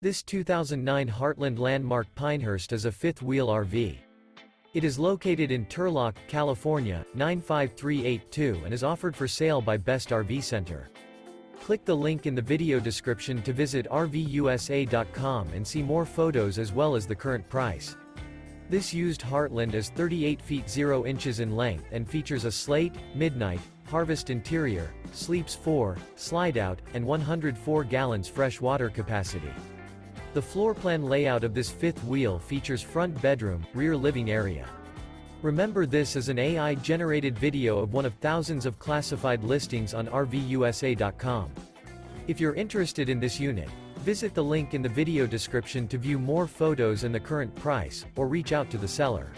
This 2009 Heartland Landmark Pinehurst is a fifth-wheel RV. It is located in Turlock, California, 95382 and is offered for sale by Best RV Center. Click the link in the video description to visit RVUSA.com and see more photos as well as the current price. This used Heartland is 38 feet 0 inches in length and features a Slate, Midnight, Harvest interior, sleeps 4, Slideout, and 104 gallons fresh water capacity. The floor plan layout of this fifth wheel features front bedroom, rear living area. Remember, this is an AI-generated video of one of thousands of classified listings on RVUSA.com. If you're interested in this unit, visit the link in the video description to view more photos and the current price, or reach out to the seller.